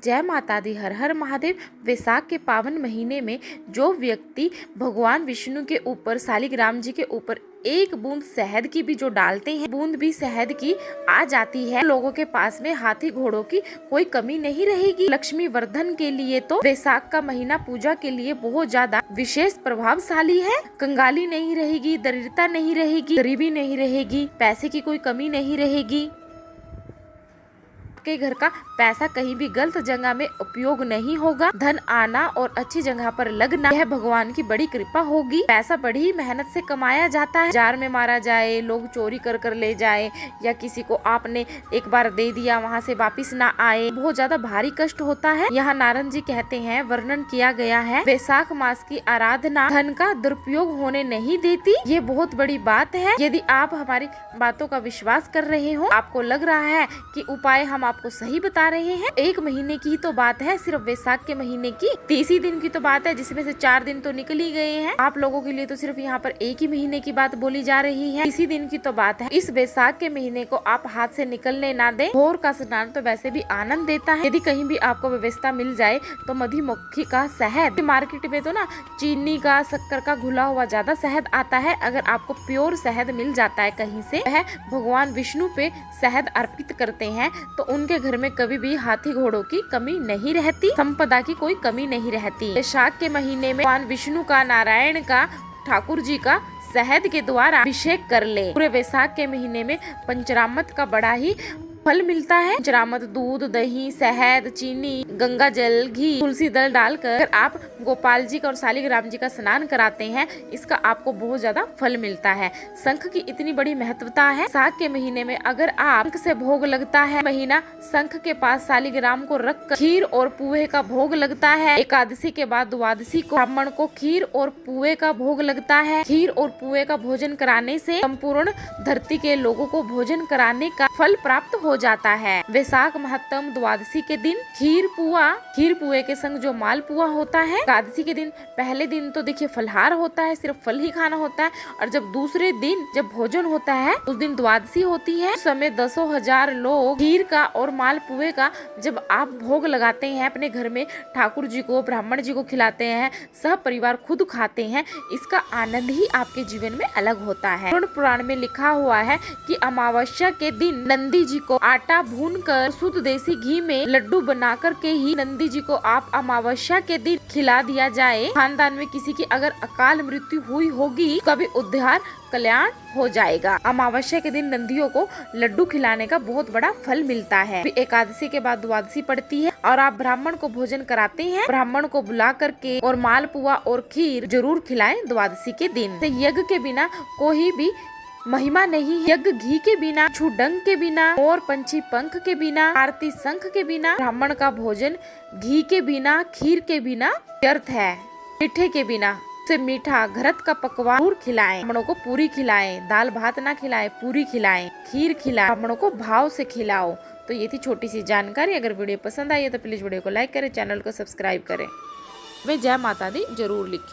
जय माता दी, हर हर महादेव। वैसाख के पावन महीने में जो व्यक्ति भगवान विष्णु के ऊपर, शालिग्राम जी के ऊपर एक बूंद शहद की भी जो डालते हैं, बूंद भी शहद की आ जाती है, लोगों के पास में हाथी घोड़ों की कोई कमी नहीं रहेगी। लक्ष्मी वर्धन के लिए तो वैसाख का महीना पूजा के लिए बहुत ज्यादा विशेष प्रभावशाली है। कंगाली नहीं रहेगी, दरिद्रता नहीं रहेगी, गरीबी नहीं रहेगी, पैसे की कोई कमी नहीं रहेगी। के घर का पैसा कहीं भी गलत जगह में उपयोग नहीं होगा। धन आना और अच्छी जगह पर लगना, यह भगवान की बड़ी कृपा होगी। पैसा बड़ी मेहनत से कमाया जाता है। जार में मारा जाए, लोग चोरी कर कर ले जाए, या किसी को आपने एक बार दे दिया वहाँ से वापिस ना आए, बहुत ज्यादा भारी कष्ट होता है। यहाँ नारद जी कहते हैं, वर्णन किया गया है, वैसाख मास की आराधना धन का दुरुपयोग होने नहीं देती। ये बहुत बड़ी बात है। यदि आप हमारी बातों का विश्वास कर रहे हो, आपको लग रहा है कि उपाय हम आपको सही बता रहे हैं, एक महीने की ही तो बात है, सिर्फ वैसाख के महीने की 30 दिन की तो बात है, जिसमें से 4 दिन तो निकल ही गए हैं। आप लोगों के लिए तो सिर्फ यहाँ पर एक ही महीने की बात बोली जा रही है, 30 दिन की तो बात है। इस वैसाख के महीने को आप हाथ से निकलने ना दें। भोर का स्नान तो वैसे भी आनंद देता है। यदि कहीं भी आपको व्यवस्था मिल जाए तो मधुमक्खी का शहद, मार्केट में तो ना चीनी का, शक्कर का घुला हुआ ज्यादा शहद आता है। अगर आपको प्योर शहद मिल जाता है कहीं से, वह भगवान विष्णु पे शहद अर्पित करते हैं, तो उनके घर में कभी भी हाथी घोड़ों की कमी नहीं रहती, संपदा की कोई कमी नहीं रहती। वैशाख के महीने में भगवान विष्णु का, नारायण का, ठाकुर जी का शहद के द्वारा अभिषेक कर ले। पूरे वैसाख के महीने में पंचामृत का बड़ा ही फल मिलता है। पंचामृत दूध, दही, शहद, चीनी, गंगा जल, घी, तुलसी दल डालकर आप गोपाल जी का और शालिग्राम जी का स्नान कराते हैं, इसका आपको बहुत ज्यादा फल मिलता है। शंख की इतनी बड़ी महत्वता है। वैसाख के महीने में अगर आप शंख से भोग लगता है, महीना शंख के पास शालिग्राम को रख कर खीर और पुए का भोग लगता है। एकादशी के बाद द्वादशी को ब्राह्मण को खीर और पुए का भोग लगता है। खीर और पुए का भोजन कराने से संपूर्ण धरती के लोगों को भोजन कराने का फल प्राप्त हो जाता है। वैसाख महत्तम द्वादशी के दिन खीर पुए के संग जो माल पुआ होता है। एकादशी के दिन पहले दिन तो देखिए फलहार होता है, सिर्फ फल ही खाना होता है, और जब दूसरे दिन जब भोजन होता है उस दिन द्वादशी होती है। उस समय 10,000 लोग खीर का और माल पुए का जब आप भोग लगाते हैं अपने घर में, ठाकुर जी को, ब्राह्मण जी को खिलाते हैं, सब परिवार खुद खाते हैं, इसका आनंद ही आपके जीवन में अलग होता है। पुराण में लिखा हुआ है कि अमावस्या के दिन नंदी जी को आटा भूनकर शुद्ध देसी घी में लड्डू बना कर के ही नंदी जी को आप अमावस्या के दिन खिला दिया जाए। खानदान में किसी की अगर अकाल मृत्यु हुई होगी, कभी उद्धार कल्याण हो जाएगा। अमावस्या के दिन नंदियों को लड्डू खिलाने का बहुत बड़ा फल मिलता है। एकादशी के बाद द्वादशी पड़ती है और आप ब्राह्मण को भोजन कराते हैं। ब्राह्मण को बुला करके और मालपुआ और खीर जरूर खिलाएं द्वादशी के दिन। यज्ञ के बिना कोई भी महिमा नहीं। यज्ञ घी के बिना, छुडंग के बिना, और पंछी पंख के बिना, आरती शंख के बिना, ब्राह्मण का भोजन घी के बिना, खीर के बिना व्यर्थ है। मीठे के बिना से मीठा घरत का पकवान जरूर खिलाएं। ब्राह्मणों को पूरी खिलाएं, दाल भात ना खिलाएं, पूरी खिलाएं, खीर खिलाएं, ब्राह्मणों को भाव से खिलाओ। तो ये थी छोटी सी जानकारी। अगर वीडियो पसंद आई है तो प्लीज वीडियो को लाइक करें, चैनल को सब्सक्राइब करें। वे जय माता दी जरूर लिखें।